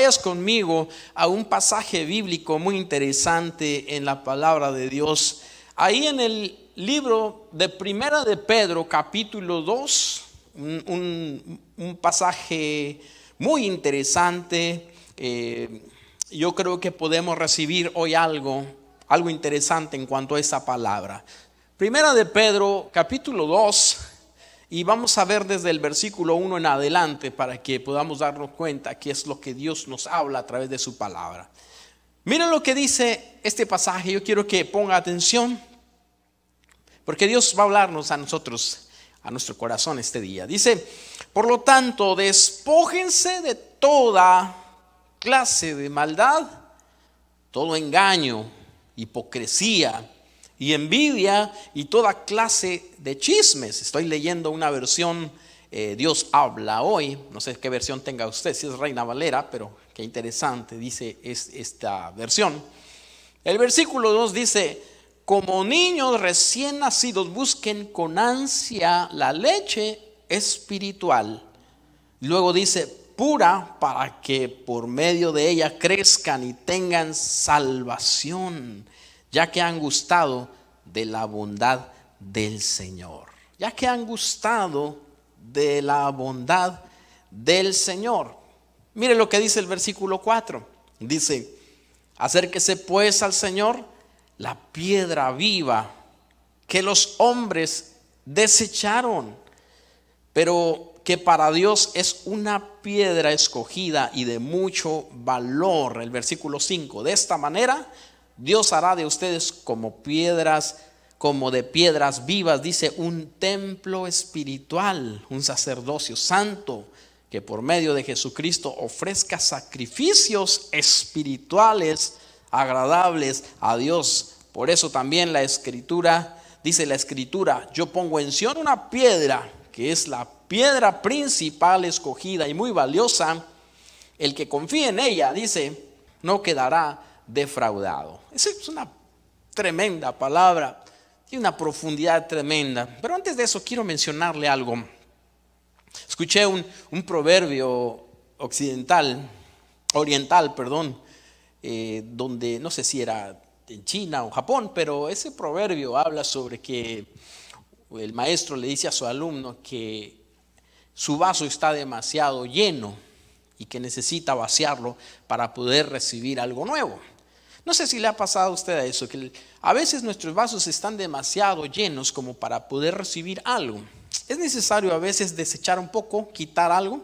vayas conmigo a un pasaje bíblico muy interesante en la palabra de Dios. Ahí en el libro de Primera de Pedro, capítulo 2, un pasaje muy interesante. Yo creo que podemos recibir hoy algo interesante en cuanto a esa palabra. Primera de Pedro, capítulo 2, y vamos a ver desde el versículo 1 en adelante para que podamos darnos cuenta qué es lo que Dios nos habla a través de su palabra. Miren lo que dice este pasaje. Yo quiero que ponga atención, porque Dios va a hablarnos a nosotros, a nuestro corazón este día. Dice: por lo tanto, despójense de toda clase de maldad, todo engaño, hipocresía y envidia y toda clase de chismes. Estoy leyendo una versión, Dios habla hoy. No sé qué versión tenga usted, si es Reina Valera, pero qué interesante dice esta versión. El versículo 2 dice: como niños recién nacidos busquen con ansia la leche espiritual. Luego dice: pura, para que por medio de ella crezcan y tengan salvación, ya que han gustado de la bondad del Señor. Ya que han gustado de la bondad del Señor. Mire lo que dice el versículo 4. Dice: acérquese pues al Señor, la piedra viva que los hombres desecharon, pero que para Dios es una piedra escogida y de mucho valor. El versículo 5: de esta manera Dios hará de ustedes como de piedras vivas, dice, un templo espiritual, un sacerdocio santo, que por medio de Jesucristo ofrezca sacrificios espirituales agradables a Dios. Por eso también dice la escritura: yo pongo en Sión una piedra, que es la piedra principal escogida y muy valiosa. El que confíe en ella, dice, no quedará defraudado. Esa es una tremenda palabra, tiene una profundidad tremenda. Pero antes de eso quiero mencionarle algo. Escuché un proverbio oriental, donde no sé si era en China o Japón, pero ese proverbio habla sobre que el maestro le dice a su alumno que su vaso está demasiado lleno y que necesita vaciarlo para poder recibir algo nuevo. No sé si le ha pasado a usted eso, que a veces nuestros vasos están demasiado llenos como para poder recibir algo. Es necesario a veces desechar un poco, quitar algo,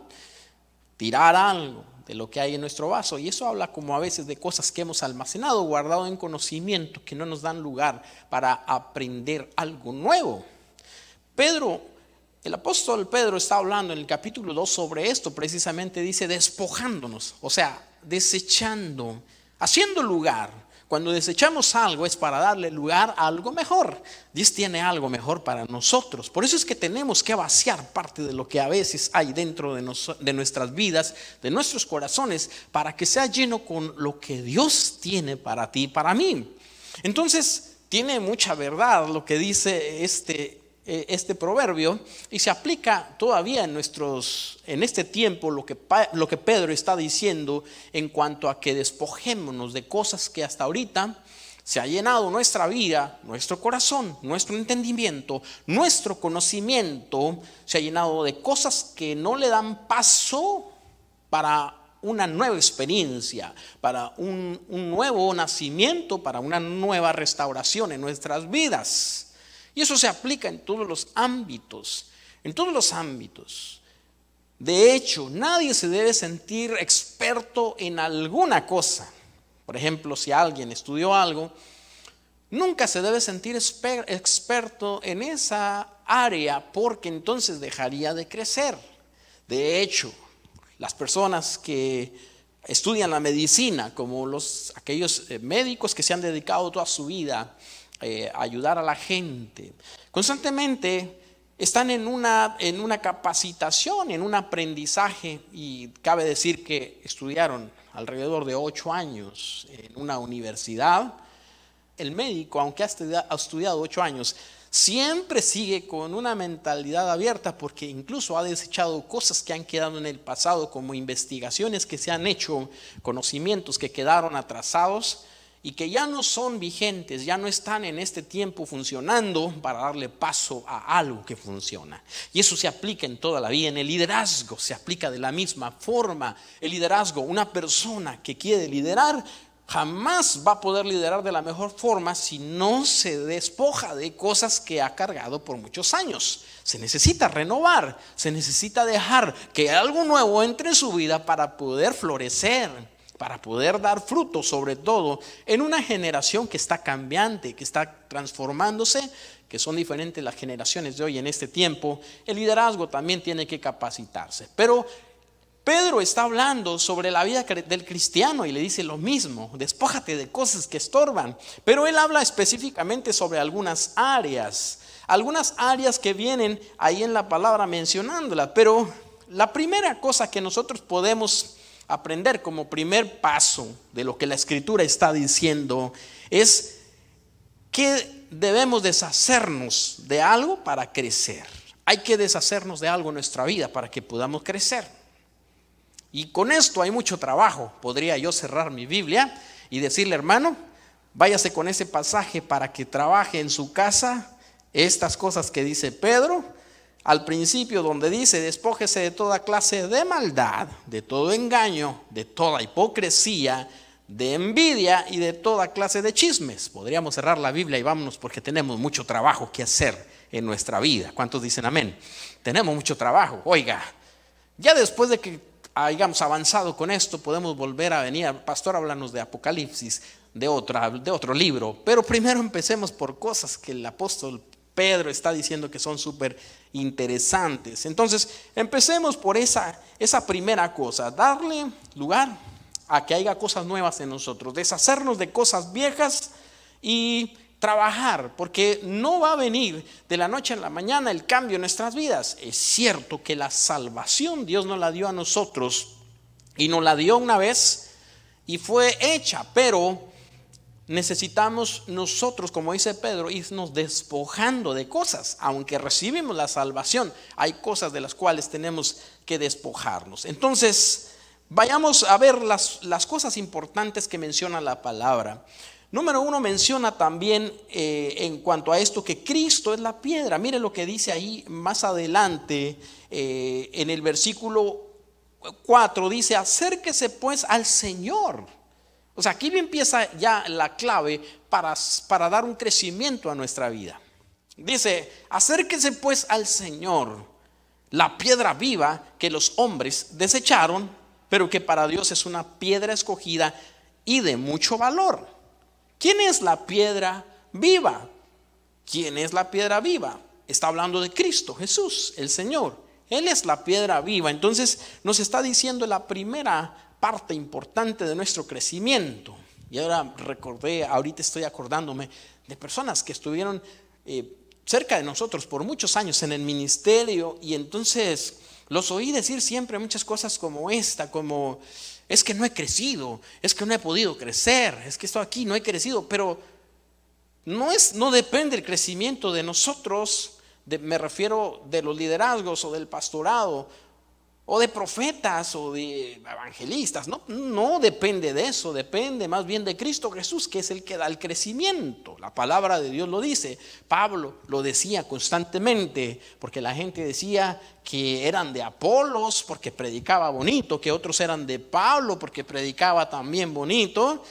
tirar algo de lo que hay en nuestro vaso. Y eso habla como a veces de cosas que hemos almacenado, guardado en conocimiento, que no nos dan lugar para aprender algo nuevo. El apóstol Pedro está hablando en el capítulo 2 sobre esto. Precisamente dice: despojándonos, o sea, desechando, haciendo lugar. Cuando desechamos algo es para darle lugar a algo mejor. Dios tiene algo mejor para nosotros. Por eso es que tenemos que vaciar parte de lo que a veces hay dentro de nuestras vidas, de nuestros corazones, para que sea lleno con lo que Dios tiene para ti y para mí. Entonces tiene mucha verdad lo que dice este proverbio, y se aplica todavía en este tiempo lo que Pedro está diciendo en cuanto a que despojémonos de cosas que hasta ahorita se ha llenado nuestra vida, nuestro corazón, nuestro entendimiento, nuestro conocimiento, se ha llenado de cosas que no le dan paso para una nueva experiencia, para un nuevo nacimiento, para una nueva restauración en nuestras vidas. Y eso se aplica en todos los ámbitos, De hecho, nadie se debe sentir experto en alguna cosa. Por ejemplo, si alguien estudió algo, nunca se debe sentir experto en esa área, porque entonces dejaría de crecer. De hecho, las personas que estudian la medicina, como aquellos médicos que se han dedicado toda su vida ayudar a la gente, constantemente están en una capacitación, en un aprendizaje, y cabe decir que estudiaron alrededor de 8 años en una universidad. El médico, aunque ha estudiado 8 años, siempre sigue con una mentalidad abierta, porque incluso ha desechado cosas que han quedado en el pasado, como investigaciones que se han hecho, conocimientos que quedaron atrasados y que ya no son vigentes, ya no están en este tiempo funcionando para darle paso a algo que funciona. Y eso se aplica en toda la vida. En el liderazgo se aplica de la misma forma. El liderazgo, una persona que quiere liderar jamás va a poder liderar de la mejor forma si no se despoja de cosas que ha cargado por muchos años. Se necesita renovar, se necesita dejar que algo nuevo entre en su vida para poder florecer, para poder dar fruto, sobre todo en una generación que está cambiante, que está transformándose, que son diferentes las generaciones de hoy en este tiempo. El liderazgo también tiene que capacitarse. Pero Pedro está hablando sobre la vida del cristiano y le dice lo mismo: despójate de cosas que estorban. Pero él habla específicamente sobre algunas áreas que vienen ahí en la palabra mencionándola. Pero la primera cosa que nosotros podemos aprender como primer paso de lo que la Escritura está diciendo es que debemos deshacernos de algo para crecer. Hay que deshacernos de algo en nuestra vida para que podamos crecer. Y con esto hay mucho trabajo. Podría yo cerrar mi Biblia y decirle: hermano, váyase con ese pasaje para que trabaje en su casa estas cosas que dice Pedro al principio, donde dice: despójese de toda clase de maldad, de todo engaño, de toda hipocresía, de envidia y de toda clase de chismes. Podríamos cerrar la Biblia y vámonos, porque tenemos mucho trabajo que hacer en nuestra vida. ¿Cuántos dicen amén? Tenemos mucho trabajo. Oiga, ya después de que hayamos avanzado con esto, podemos volver a venir. Pastor, háblanos de Apocalipsis, de otro libro. Pero primero empecemos por cosas que el apóstol Pedro está diciendo que son súper interesantes. Entonces, empecemos por esa primera cosa: darle lugar a que haya cosas nuevas en nosotros, deshacernos de cosas viejas y trabajar, porque no va a venir de la noche a la mañana el cambio en nuestras vidas. Es cierto que la salvación Dios nos la dio a nosotros y nos la dio una vez y fue hecha, pero necesitamos nosotros, como dice Pedro, irnos despojando de cosas. Aunque recibimos la salvación, hay cosas de las cuales tenemos que despojarnos. Entonces, vayamos a ver las cosas importantes que menciona la palabra. Número 1, menciona también en cuanto a esto que Cristo es la piedra. Mire lo que dice ahí más adelante en el versículo 4. Dice: acérquese pues al Señor. O sea, aquí empieza ya la clave para dar un crecimiento a nuestra vida. Dice: acérquese pues al Señor, la piedra viva que los hombres desecharon, pero que para Dios es una piedra escogida y de mucho valor. ¿Quién es la piedra viva? ¿Quién es la piedra viva? Está hablando de Cristo Jesús, el Señor. Él es la piedra viva. Entonces nos está diciendo la primera parte importante de nuestro crecimiento. Y ahora ahorita estoy acordándome de personas que estuvieron cerca de nosotros por muchos años en el ministerio, y entonces los oí decir siempre muchas cosas como esta, como: es que no he crecido, es que no he podido crecer, es que estoy aquí, no he crecido. Pero no depende el crecimiento de nosotros, me refiero de los liderazgos o del pastorado o de profetas o de evangelistas. No depende de eso, depende más bien de Cristo Jesús, que es el que da el crecimiento. La palabra de Dios lo dice. Pablo lo decía constantemente, porque la gente decía que eran de Apolos porque predicaba bonito, que otros eran de Pablo porque predicaba también bonito.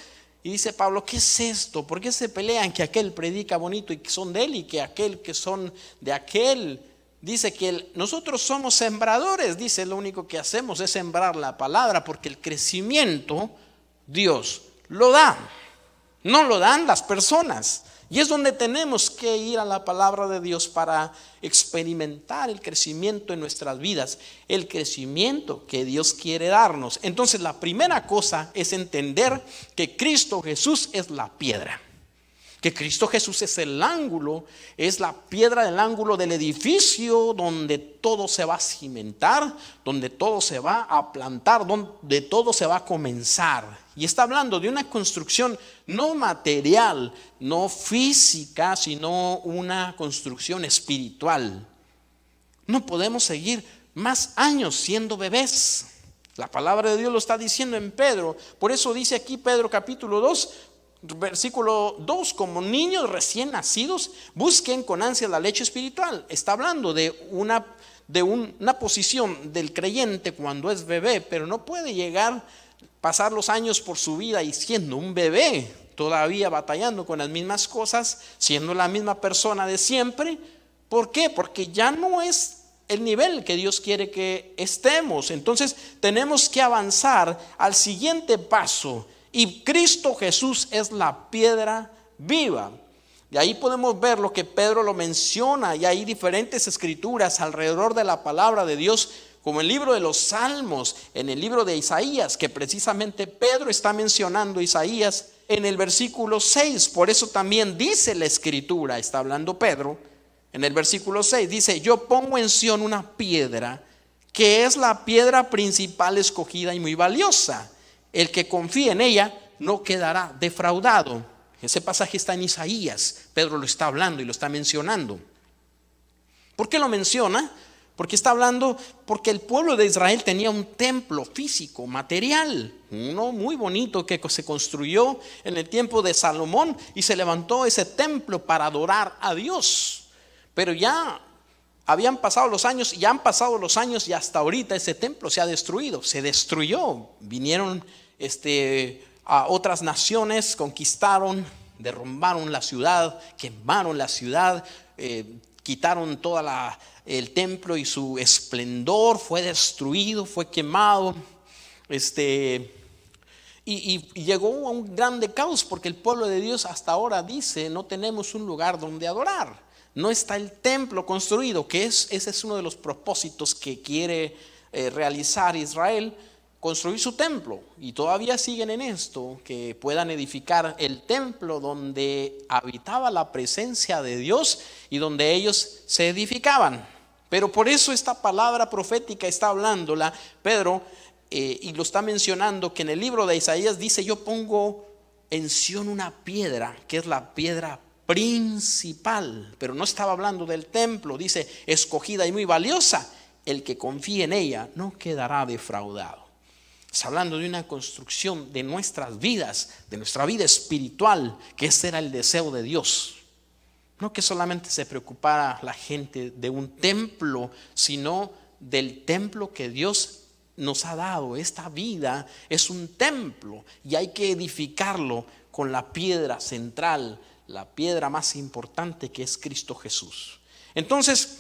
Y dice Pablo: ¿qué es esto? ¿Por qué se pelean que aquel predica bonito y que son de él, y que aquel que son de aquel? Dice que nosotros somos sembradores. Dice: lo único que hacemos es sembrar la palabra, porque el crecimiento Dios lo da, no lo dan las personas. Y es donde tenemos que ir a la palabra de Dios para experimentar el crecimiento en nuestras vidas, el crecimiento que Dios quiere darnos. Entonces, la primera cosa es entender que Cristo Jesús es la piedra. que Cristo Jesús es el ángulo, es la piedra del ángulo del edificio donde todo se va a cimentar, donde todo se va a plantar, donde todo se va a comenzar. Y está hablando de una construcción no material, no física, sino una construcción espiritual. No podemos seguir más años siendo bebés. La palabra de Dios lo está diciendo en Pedro. Por eso dice aquí Pedro capítulo 2, versículo 2, como niños recién nacidos, busquen con ansia la leche espiritual. Está hablando de una posición del creyente cuando es bebé, pero no puede pasar los años por su vida y siendo un bebé, todavía batallando con las mismas cosas, siendo la misma persona de siempre. ¿Por qué? Porque ya no es el nivel que Dios quiere que estemos. Entonces tenemos que avanzar al siguiente paso. Y Cristo Jesús es la piedra viva. Y ahí podemos ver lo que Pedro lo menciona. Y hay diferentes escrituras alrededor de la palabra de Dios, como el libro de los Salmos, en el libro de Isaías, que precisamente Pedro está mencionando Isaías en el versículo 6. Por eso también dice la escritura, está hablando Pedro, en el versículo 6, dice: yo pongo en Sión una piedra, que es la piedra principal escogida y muy valiosa. El que confíe en ella no quedará defraudado. Ese pasaje está en Isaías. Pedro lo está hablando y lo está mencionando. ¿Por qué lo menciona? Porque está hablando, porque el pueblo de Israel tenía un templo físico, material, uno muy bonito que se construyó en el tiempo de Salomón, y se levantó ese templo para adorar a Dios. Pero ya habían pasado los años, y han pasado los años, y hasta ahorita ese templo se ha destruido, se destruyó. Vinieron a otras naciones, conquistaron, derrumbaron la ciudad, quemaron la ciudad, quitaron toda el templo y su esplendor fue destruido, fue quemado. Y llegó a un grande caos, porque el pueblo de Dios hasta ahora dice: no tenemos un lugar donde adorar. No está el templo construido, que ese es uno de los propósitos que quiere realizar Israel, construir su templo. Y todavía siguen en esto, que puedan edificar el templo donde habitaba la presencia de Dios y donde ellos se edificaban. Pero por eso esta palabra profética está hablándola Pedro, y lo está mencionando, que en el libro de Isaías dice: yo pongo en Sión una piedra, que es la piedra principal. Pero no estaba hablando del templo, dice: escogida y muy valiosa, el que confíe en ella no quedará defraudado. Está hablando de una construcción de nuestras vidas, de nuestra vida espiritual, que ese era el deseo de Dios. No que solamente se preocupara la gente de un templo, sino del templo que Dios nos ha dado. Esta vida es un templo y hay que edificarlo con la piedra central, la piedra más importante, que es Cristo Jesús. Entonces,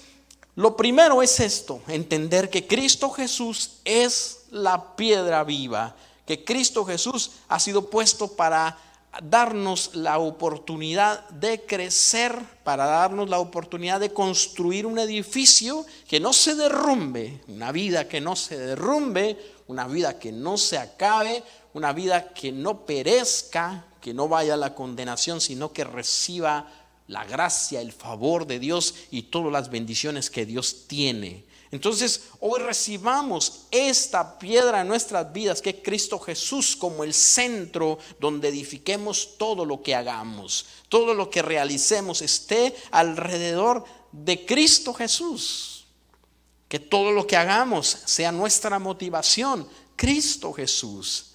lo primero es esto: entender que Cristo Jesús es la piedra viva, que Cristo Jesús ha sido puesto para darnos la oportunidad de crecer, para darnos la oportunidad de construir un edificio que no se derrumbe, una vida que no se derrumbe, una vida que no se acabe, una vida que no perezca, que no vaya a la condenación, sino que reciba la gracia, el favor de Dios y todas las bendiciones que Dios tiene. Entonces, hoy recibamos esta piedra en nuestras vidas, que es Cristo Jesús, como el centro donde edifiquemos todo lo que hagamos, todo lo que realicemos esté alrededor de Cristo Jesús. Que todo lo que hagamos sea nuestra motivación, Cristo Jesús.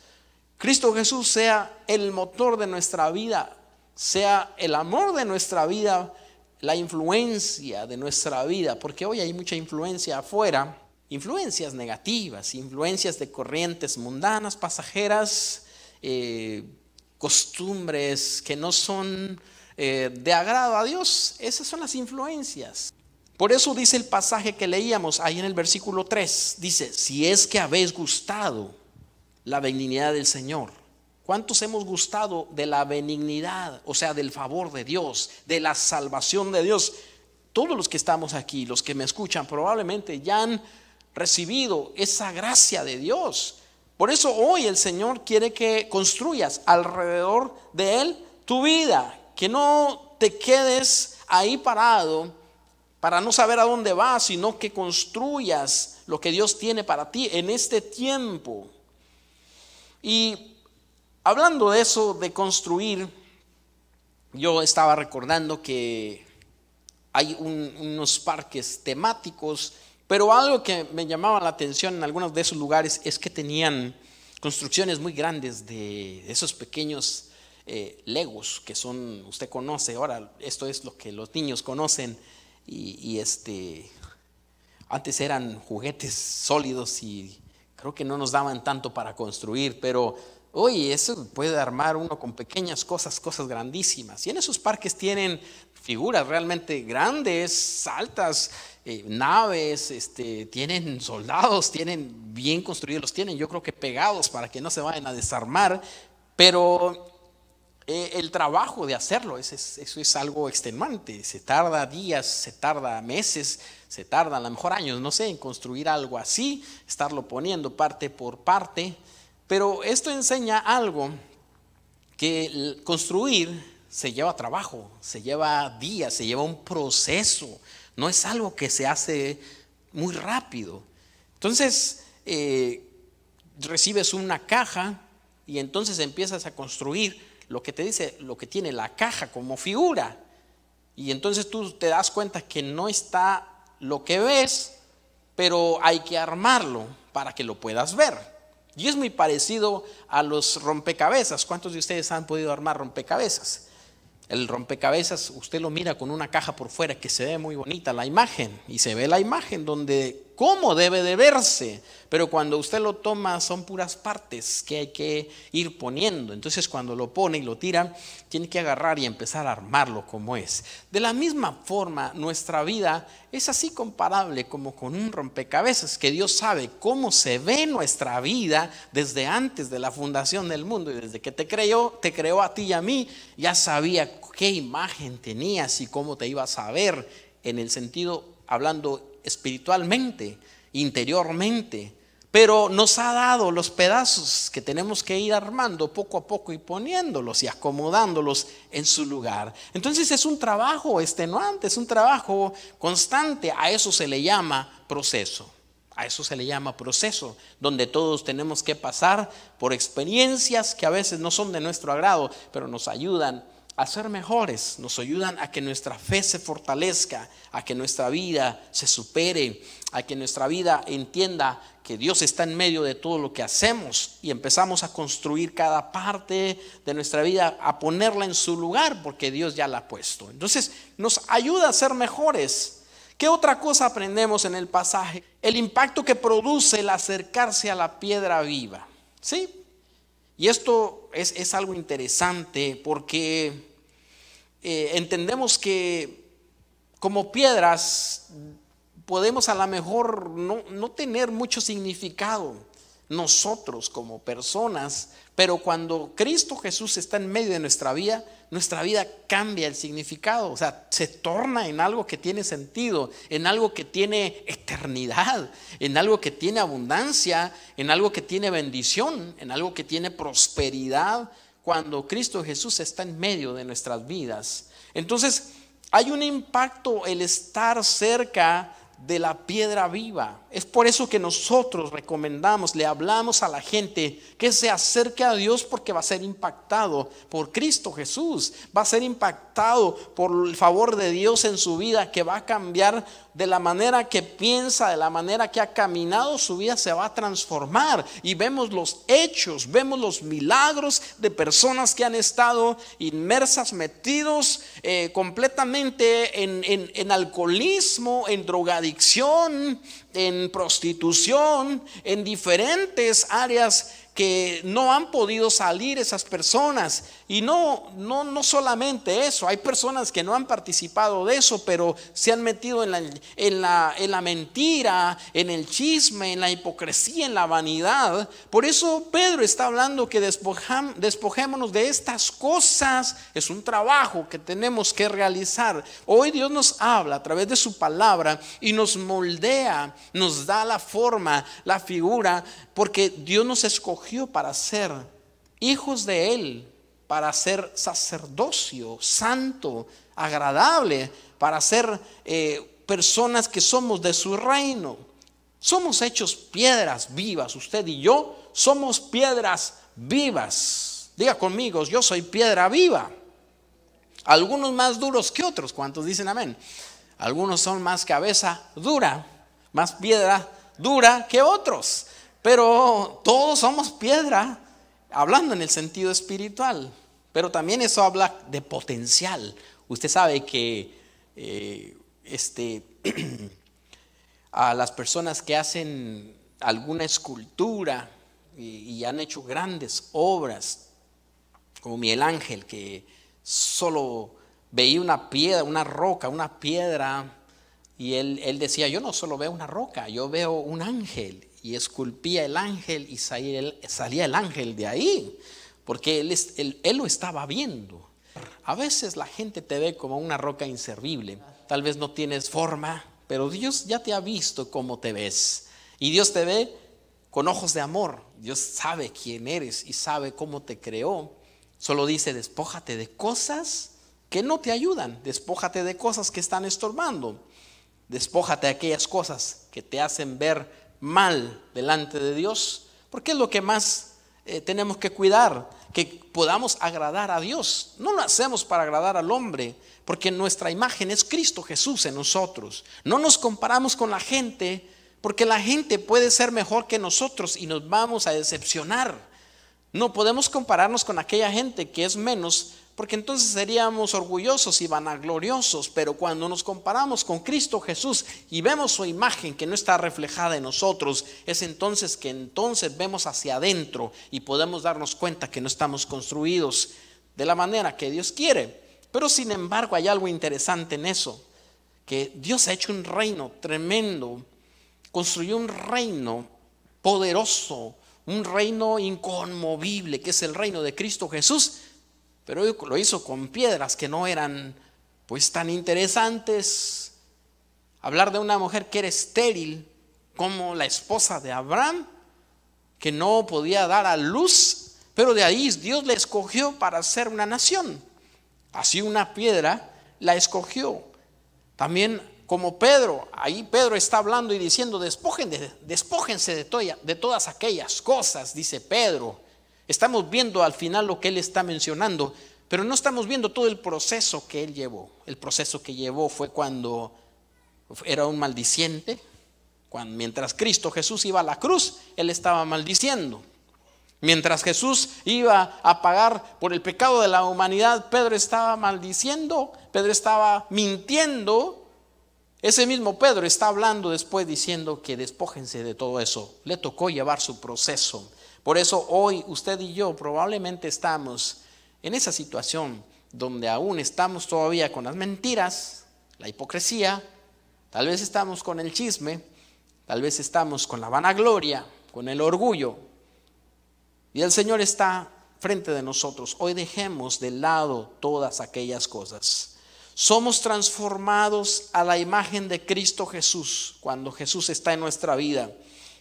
Cristo Jesús sea el motor de nuestra vida, sea el amor de nuestra vida, la influencia de nuestra vida, porque hoy hay mucha influencia afuera, influencias negativas, influencias de corrientes mundanas, pasajeras, costumbres que no son de agrado a Dios. Esas son las influencias. Por eso dice el pasaje que leíamos ahí en el versículo 3, dice: si es que habéis gustado la benignidad del Señor. ¿Cuántos hemos gustado de la benignidad, o sea, del favor de Dios, de la salvación de Dios? Todos los que estamos aquí, los que me escuchan, probablemente ya han recibido esa gracia de Dios. Por eso hoy el Señor quiere que construyas alrededor de Él tu vida, que no te quedes ahí parado para no saber a dónde vas, sino que construyas lo que Dios tiene para ti en este tiempo. Y hablando de eso, de construir, yo estaba recordando que hay unos parques temáticos, pero algo que me llamaba la atención en algunos de esos lugares es que tenían construcciones muy grandes de esos pequeños Legos que son, usted conoce, ahora esto es lo que los niños conocen, y antes eran juguetes sólidos y creo que no nos daban tanto para construir, pero oye, eso puede armar uno con pequeñas cosas grandísimas. Y en esos parques tienen figuras realmente grandes, altas, naves, tienen soldados, tienen bien construidos, los tienen yo creo que pegados para que no se vayan a desarmar, pero el trabajo de hacerlo, eso es algo extenuante. Se tarda días, se tarda meses, se tarda a lo mejor años, no sé, en construir algo así, estarlo poniendo parte por parte. Pero esto enseña algo, que construir se lleva trabajo, se lleva días, se lleva un proceso. No es algo que se hace muy rápido. Entonces, recibes una caja y entonces empiezas a construir lo que te dice, lo que tiene la caja como figura. Y entonces tú te das cuenta que no está lo que ves, pero hay que armarlo para que lo puedas ver. Y es muy parecido a los rompecabezas. ¿Cuántos de ustedes han podido armar rompecabezas? El rompecabezas, usted lo mira con una caja por fuera que se ve muy bonita la imagen, y se ve la imagen donde cómo debe de verse, pero cuando usted lo toma son puras partes que hay que ir poniendo. Entonces cuando lo pone y lo tira, tiene que agarrar y empezar a armarlo como es. De la misma forma, nuestra vida es así comparable como con un rompecabezas, que Dios sabe cómo se ve nuestra vida desde antes de la fundación del mundo, y desde que te creó a ti y a mí, ya sabía qué imagen tenías y cómo te ibas a ver, en el sentido, hablando espiritualmente, interiormente, pero nos ha dado los pedazos que tenemos que ir armando poco a poco y poniéndolos y acomodándolos en su lugar. Entonces es un trabajo extenuante, es un trabajo constante. A eso se le llama proceso. A eso se le llama proceso, donde todos tenemos que pasar por experiencias que a veces no son de nuestro agrado, pero nos ayudan a ser mejores, nos ayudan a que nuestra fe se fortalezca, a que nuestra vida se supere, a que nuestra vida entienda que Dios está en medio de todo lo que hacemos, y empezamos a construir cada parte de nuestra vida, a ponerla en su lugar, porque Dios ya la ha puesto. Entonces nos ayuda a ser mejores. ¿Qué otra cosa aprendemos en el pasaje? El impacto que produce el acercarse a la piedra viva. ¿Sí? Y esto es algo interesante, porque entendemos que como piedras podemos a lo mejor no tener mucho significado nosotros como personas, pero cuando Cristo Jesús está en medio de nuestra vida cambia el significado, o sea, se torna en algo que tiene sentido, en algo que tiene eternidad, en algo que tiene abundancia, en algo que tiene bendición, en algo que tiene prosperidad, cuando Cristo Jesús está en medio de nuestras vidas. Entonces hay un impacto el estar cerca de la piedra viva. Es por eso que nosotros recomendamos, le hablamos a la gente que se acerque a Dios, porque va a ser impactado por Cristo Jesús, va a ser impactado por el favor de Dios en su vida, que va a cambiar de la manera que piensa, de la manera que ha caminado, su vida se va a transformar. Y vemos los hechos, vemos los milagros de personas que han estado inmersas, metidos completamente en alcoholismo, en drogadicción, en prostitución, en diferentes áreas que no han podido salir esas personas. Y no solamente eso, hay personas que no han participado de eso, pero se han metido en la mentira, en el chisme, en la hipocresía, en la vanidad. Por eso Pedro está hablando que despojémonos de estas cosas. Es un trabajo que tenemos que realizar. Hoy Dios nos habla a través de su palabra y nos moldea, nos da la forma, la figura, porque Dios nos escogió para ser hijos de Él, para ser sacerdocio santo, agradable, para ser personas que somos de su reino. Somos hechos piedras vivas, usted y yo somos piedras vivas. Diga conmigo, yo soy piedra viva. Algunos más duros que otros, ¿cuántos dicen amén? Algunos son más cabeza dura, más piedra dura que otros, pero todos somos piedra, hablando en el sentido espiritual. Pero también eso habla de potencial. Usted sabe que a las personas que hacen alguna escultura y han hecho grandes obras, como Miguel Ángel, que solo veía una piedra, una roca, una piedra, y él decía, yo no solo veo una roca, yo veo un ángel, y esculpía el ángel y salía el ángel de ahí, porque él lo estaba viendo. A veces la gente te ve como una roca inservible, tal vez no tienes forma, pero Dios ya te ha visto cómo te ves, y Dios te ve con ojos de amor. Dios sabe quién eres y sabe cómo te creó. Solo dice, despójate de cosas que no te ayudan, despójate de cosas que están estorbando, despójate de aquellas cosas que te hacen ver mal delante de Dios, porque es lo que más tenemos que cuidar, que podamos agradar a Dios. No lo hacemos para agradar al hombre, porque nuestra imagen es Cristo Jesús en nosotros. No nos comparamos con la gente, porque la gente puede ser mejor que nosotros y nos vamos a decepcionar. No podemos compararnos con aquella gente que es menos, porque entonces seríamos orgullosos y vanagloriosos. Pero cuando nos comparamos con Cristo Jesús y vemos su imagen que no está reflejada en nosotros, es entonces que vemos hacia adentro y podemos darnos cuenta que no estamos construidos de la manera que Dios quiere. Pero sin embargo hay algo interesante en eso, que Dios ha hecho un reino tremendo, construyó un reino poderoso, un reino inconmovible, que es el reino de Cristo Jesús, pero lo hizo con piedras que no eran pues tan interesantes. Hablar de una mujer que era estéril, como la esposa de Abraham, que no podía dar a luz, pero de ahí Dios la escogió para ser una nación. Así una piedra la escogió. También como Pedro, ahí Pedro está hablando y diciendo, despójense de todas aquellas cosas, dice Pedro. Estamos viendo al final lo que él está mencionando, pero no estamos viendo todo el proceso que él llevó. El proceso que llevó fue cuando era un maldiciente, mientras Cristo Jesús iba a la cruz, él estaba maldiciendo. Mientras Jesús iba a pagar por el pecado de la humanidad, Pedro estaba maldiciendo, Pedro estaba mintiendo. Ese mismo Pedro está hablando después diciendo que despójense de todo eso. Le tocó llevar su proceso. Por eso hoy usted y yo probablemente estamos en esa situación donde aún estamos todavía con las mentiras, la hipocresía, tal vez estamos con el chisme, tal vez estamos con la vanagloria, con el orgullo. Y el Señor está frente de nosotros. Hoy dejemos de lado todas aquellas cosas. Somos transformados a la imagen de Cristo Jesús cuando Jesús está en nuestra vida.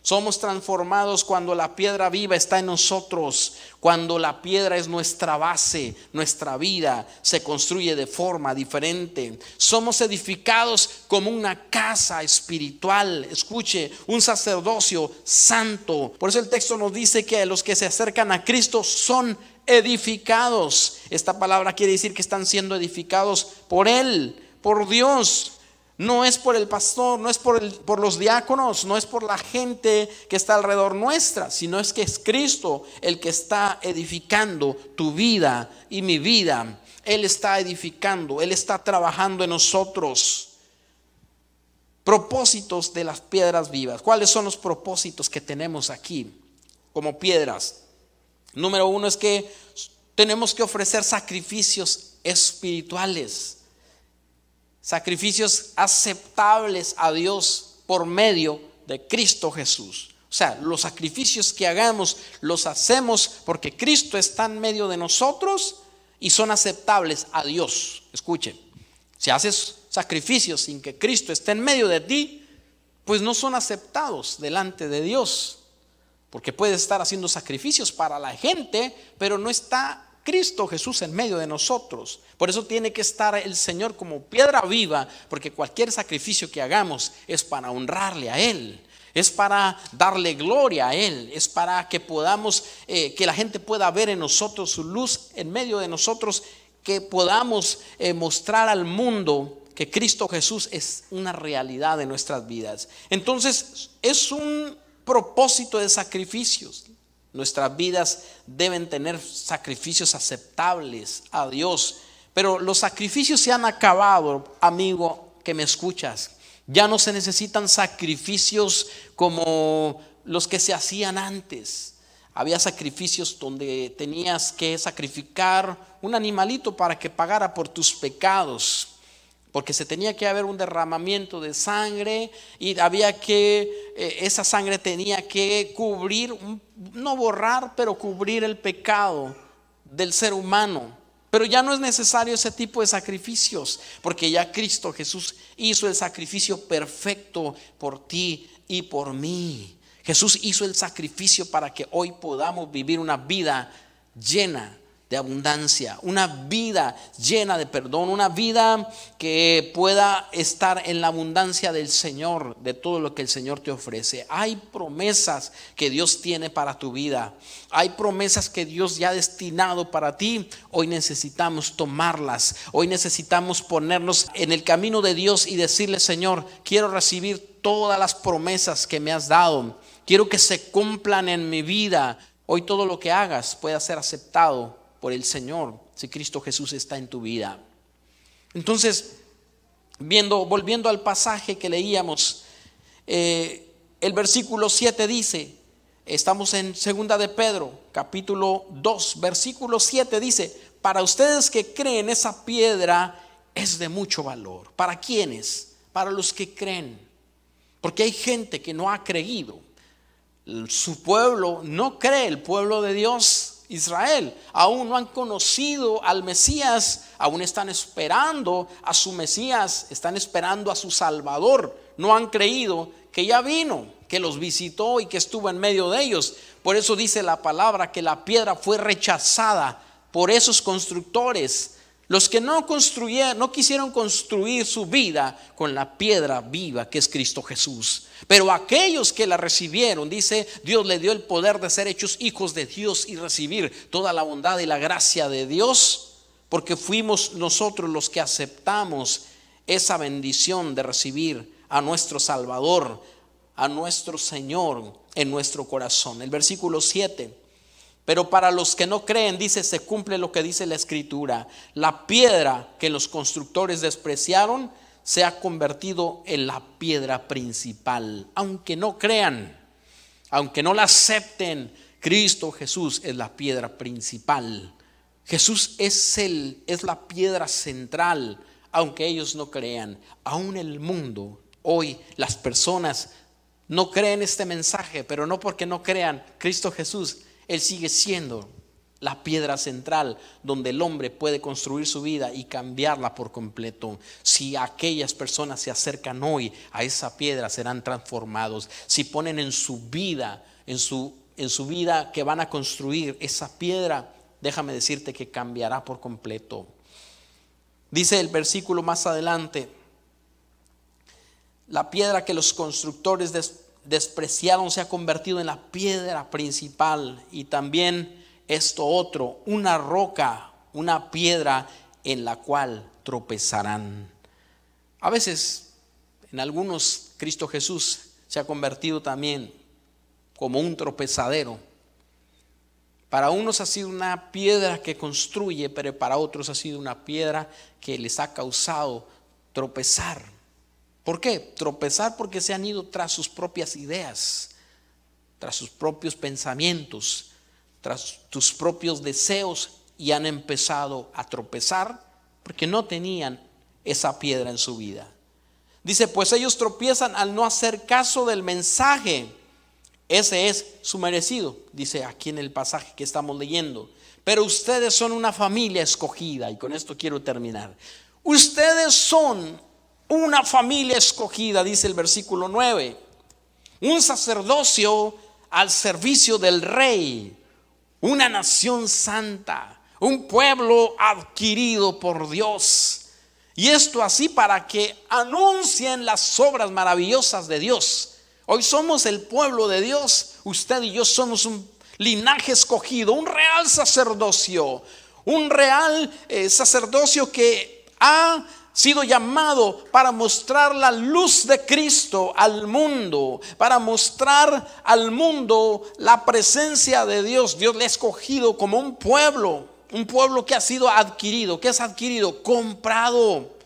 Somos transformados cuando la piedra viva está en nosotros, cuando la piedra es nuestra base, nuestra vida se construye de forma diferente. Somos edificados como una casa espiritual, escuche, un sacerdocio santo. Por eso el texto nos dice que los que se acercan a Cristo son edificados. Esta palabra quiere decir que están siendo edificados por Él, por Dios. No es por el pastor, no es por los diáconos, no es por la gente que está alrededor nuestra, sino es que es Cristo el que está edificando tu vida y mi vida. Él está edificando, Él está trabajando en nosotros. Propósitos de las piedras vivas. ¿Cuáles son los propósitos que tenemos aquí como piedras? Número uno es que tenemos que ofrecer sacrificios espirituales. Sacrificios aceptables a Dios por medio de Cristo Jesús. O sea, los sacrificios que hagamos los hacemos porque Cristo está en medio de nosotros y son aceptables a Dios. Escuchen, si haces sacrificios sin que Cristo esté en medio de ti, pues no son aceptados delante de Dios. Porque puedes estar haciendo sacrificios para la gente, pero no está Cristo Jesús en medio de nosotros. Por eso tiene que estar el Señor como piedra viva, porque cualquier sacrificio que hagamos es para honrarle a Él, es para darle gloria a Él, es para que podamos, que la gente pueda ver en nosotros su luz en medio de nosotros, que podamos mostrar al mundo que Cristo Jesús es una realidad de nuestras vidas. Entonces es un propósito de sacrificios. Nuestras vidas deben tener sacrificios aceptables a Dios. Pero los sacrificios se han acabado, amigo que me escuchas. Ya no se necesitan sacrificios como los que se hacían antes. Había sacrificios donde tenías que sacrificar un animalito para que pagara por tus pecados, porque se tenía que haber un derramamiento de sangre y había que, esa sangre tenía que cubrir, no borrar, pero cubrir el pecado del ser humano. Pero ya no es necesario ese tipo de sacrificios, porque ya Cristo Jesús hizo el sacrificio perfecto por ti y por mí. Jesús hizo el sacrificio para que hoy podamos vivir una vida llena de abundancia, una vida llena de perdón, una vida que pueda estar en la abundancia del Señor, de todo lo que el Señor te ofrece. Hay promesas que Dios tiene para tu vida, hay promesas que Dios ya ha destinado para ti. Hoy necesitamos tomarlas, hoy necesitamos ponernos en el camino de Dios y decirle: Señor, quiero recibir todas las promesas que me has dado, quiero que se cumplan en mi vida. Hoy todo lo que hagas pueda ser aceptado por el Señor, si Cristo Jesús está en tu vida. Entonces, volviendo al pasaje que leíamos, el versículo 7 dice, estamos en 2 de Pedro, capítulo 2, versículo 7 dice: para ustedes que creen, esa piedra es de mucho valor. ¿Para quiénes? Para los que creen, porque hay gente que no ha creído. Su pueblo no cree, el pueblo de Dios, Israel, aún no han conocido al Mesías, aún están esperando a su Mesías, están esperando a su Salvador. No han creído que ya vino, que los visitó y que estuvo en medio de ellos. Por eso dice la palabra que la piedra fue rechazada por esos constructores, los que no quisieron construir su vida con la piedra viva que es Cristo Jesús. Pero aquellos que la recibieron, dice, Dios le dio el poder de ser hechos hijos de Dios y recibir toda la bondad y la gracia de Dios, porque fuimos nosotros los que aceptamos esa bendición de recibir a nuestro Salvador, a nuestro Señor en nuestro corazón. El versículo 7: pero para los que no creen, dice, se cumple lo que dice la Escritura: la piedra que los constructores despreciaron se ha convertido en la piedra principal. Aunque no crean, aunque no la acepten, Cristo Jesús es la piedra principal. Jesús es la piedra central, aunque ellos no crean. Aún el mundo, hoy las personas no creen este mensaje, pero no porque no crean Cristo Jesús. Él sigue siendo la piedra central donde el hombre puede construir su vida y cambiarla por completo. Si aquellas personas se acercan hoy a esa piedra, serán transformados. Si ponen en su vida, en su vida que van a construir esa piedra, déjame decirte que cambiará por completo. Dice el versículo más adelante: la piedra que los constructores despreciaron se ha convertido en la piedra principal. Y también esto otro, una roca, una piedra en la cual tropezarán. A veces en algunos Cristo Jesús se ha convertido también como un tropezadero. Para unos ha sido una piedra que construye, pero para otros ha sido una piedra que les ha causado tropezar. ¿Por qué? Tropezar porque se han ido tras sus propias ideas, tras sus propios pensamientos, tras tus propios deseos, y han empezado a tropezar porque no tenían esa piedra en su vida. Dice, pues ellos tropiezan al no hacer caso del mensaje. Ese es su merecido, dice aquí en el pasaje que estamos leyendo. Pero ustedes son una familia escogida, y con esto quiero terminar. Ustedes son una familia escogida, dice el versículo 9, un sacerdocio al servicio del rey, una nación santa, un pueblo adquirido por Dios. Y esto así para que anuncien las obras maravillosas de Dios. Hoy somos el pueblo de Dios. Usted y yo somos un linaje escogido, un real sacerdocio. Un real sacerdocio que ha sido llamado para mostrar la luz de Cristo al mundo, para mostrar al mundo la presencia de Dios. Dios le ha escogido como un pueblo que ha sido adquirido. ¿Qué es adquirido? Comprado.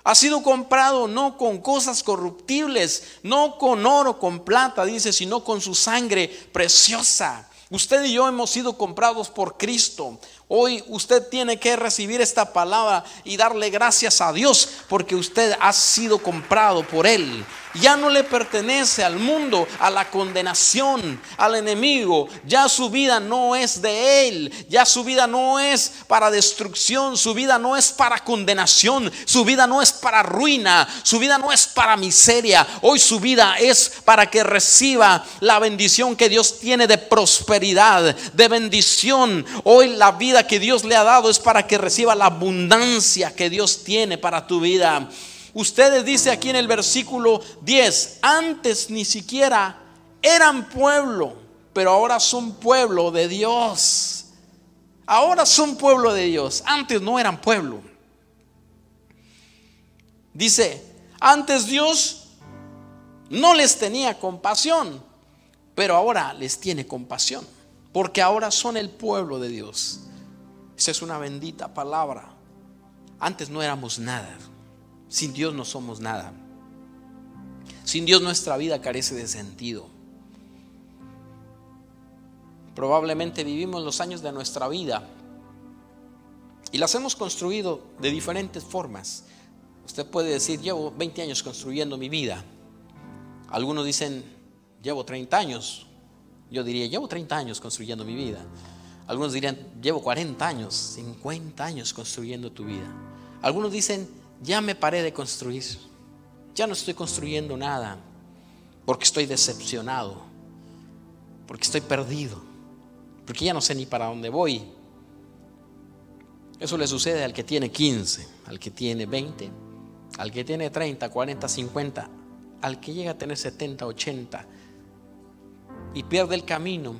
Ha sido comprado no con cosas corruptibles, no con oro, con plata, dice, sino con su sangre preciosa. Usted y yo hemos sido comprados por Cristo. Hoy usted tiene que recibir esta palabra y darle gracias a Dios porque usted ha sido comprado por Él. Ya no le pertenece al mundo, a la condenación, al enemigo. Ya su vida no es de Él. Ya su vida no es para destrucción. Su vida no es para condenación. Su vida no es para ruina. Su vida no es para miseria. Hoy su vida es para que reciba la bendición que Dios tiene de prosperidad, de bendición. Hoy la vida que Dios le ha dado es para que reciba la abundancia que Dios tiene para tu vida. Ustedes, dice aquí en el versículo 10, antes ni siquiera eran pueblo, pero ahora son pueblo de Dios. Ahora son pueblo de Dios. Antes no eran pueblo. Dice, antes Dios no les tenía compasión, pero ahora les tiene compasión, porque ahora son el pueblo de Dios. Esa es una bendita palabra. Antes no éramos nada. Sin Dios no somos nada. Sin Dios nuestra vida carece de sentido. Probablemente vivimos los años de nuestra vida y las hemos construido de diferentes formas. Usted puede decir, llevo 20 años construyendo mi vida. Algunos dicen, llevo 30 años. Yo diría, llevo 30 años construyendo mi vida. Algunos dirían, llevo 40 años, 50 años construyendo tu vida. Algunos dicen, ya me paré de construir, ya no estoy construyendo nada, porque estoy decepcionado, porque estoy perdido, porque ya no sé ni para dónde voy. Eso le sucede al que tiene 15, al que tiene 20, al que tiene 30, 40, 50, al que llega a tener 70, 80 y pierde el camino,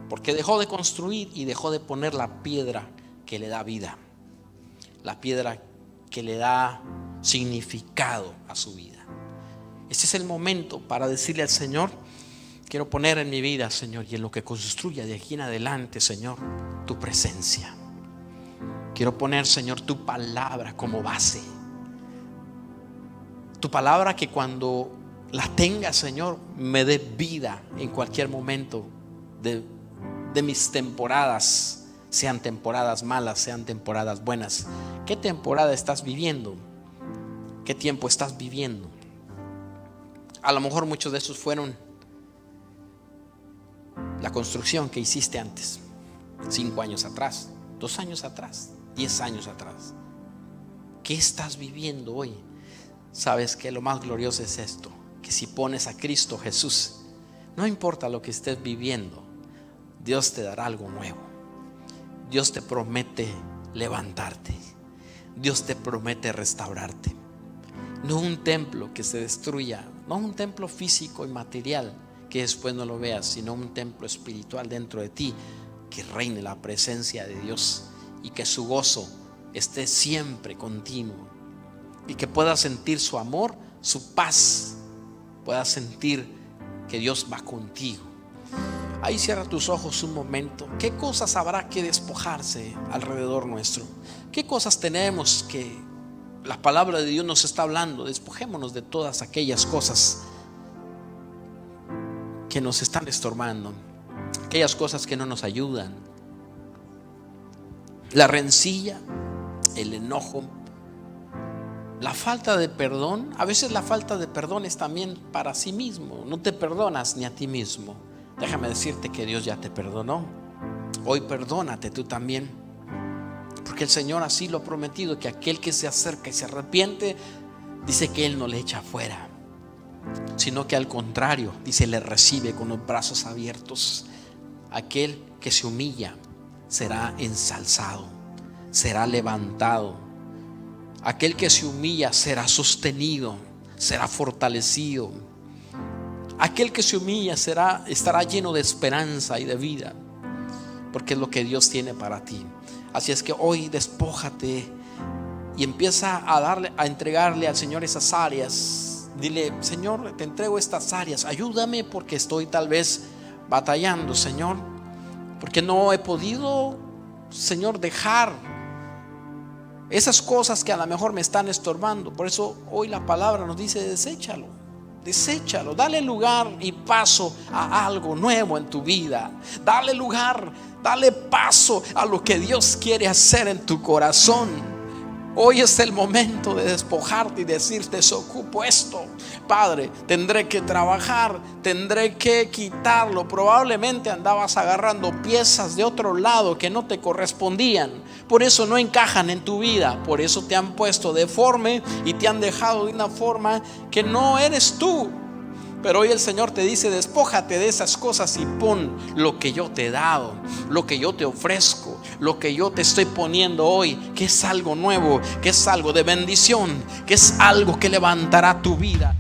porque dejó de construir y dejó de poner la piedra que le da vida, la piedra que le da significado a su vida. Este es el momento para decirle al Señor, quiero poner en mi vida, Señor, y en lo que construya de aquí en adelante, Señor, tu presencia. Quiero poner, Señor, tu palabra como base. Tu palabra que cuando la tenga, Señor, me dé vida en cualquier momento de mis temporadas, sean temporadas malas, sean temporadas buenas. ¿Qué temporada estás viviendo? ¿Qué tiempo estás viviendo? A lo mejor muchos de esos fueron la construcción que hiciste antes, 5 años atrás, 2 años atrás, 10 años atrás. ¿Qué estás viviendo hoy? Sabes que lo más glorioso es esto, que si pones a Cristo Jesús, no importa lo que estés viviendo, Dios te dará algo nuevo. Dios te promete levantarte. Dios te promete restaurarte. No un templo que se destruya, no un templo físico y material que después no lo veas, sino un templo espiritual dentro de ti, que reine la presencia de Dios y que su gozo esté siempre continuo y que puedas sentir su amor, su paz, puedas sentir que Dios va contigo. Ahí cierra tus ojos un momento. ¿Qué cosas habrá que despojarse alrededor nuestro? ¿Qué cosas tenemos que la palabra de Dios nos está hablando? Despojémonos de todas aquellas cosas que nos están estorbando, aquellas cosas que no nos ayudan. La rencilla, el enojo, la falta de perdón. A veces la falta de perdón es también para sí mismo. No te perdonas ni a ti mismo. Déjame decirte que Dios ya te perdonó. Hoy perdónate tú también, porque el Señor así lo ha prometido, que aquel que se acerca y se arrepiente, dice que Él no le echa fuera, sino que al contrario, dice, le recibe con los brazos abiertos. Aquel que se humilla, será ensalzado, será levantado. Aquel que se humilla será sostenido, será fortalecido. Aquel que se humilla estará lleno de esperanza y de vida, porque es lo que Dios tiene para ti. Así es que hoy despójate y empieza a entregarle al Señor esas áreas. Dile: Señor, te entrego estas áreas, ayúdame porque estoy tal vez batallando, Señor, porque no he podido, Señor, dejar esas cosas que a lo mejor me están estorbando. Por eso hoy la palabra nos dice: deséchalo, dale lugar y paso a algo nuevo en tu vida. Dale lugar, dale paso a lo que Dios quiere hacer en tu corazón. Hoy es el momento de despojarte y decir: desocupo esto, Padre, tendré que trabajar, tendré que quitarlo. Probablemente andabas agarrando piezas de otro lado que no te correspondían, por eso no encajan en tu vida, por eso te han puesto deforme y te han dejado de una forma que no eres tú. Pero hoy el Señor te dice: despójate de esas cosas y pon lo que yo te he dado, lo que yo te ofrezco, lo que yo te estoy poniendo hoy, que es algo nuevo, que es algo de bendición, que es algo que levantará tu vida.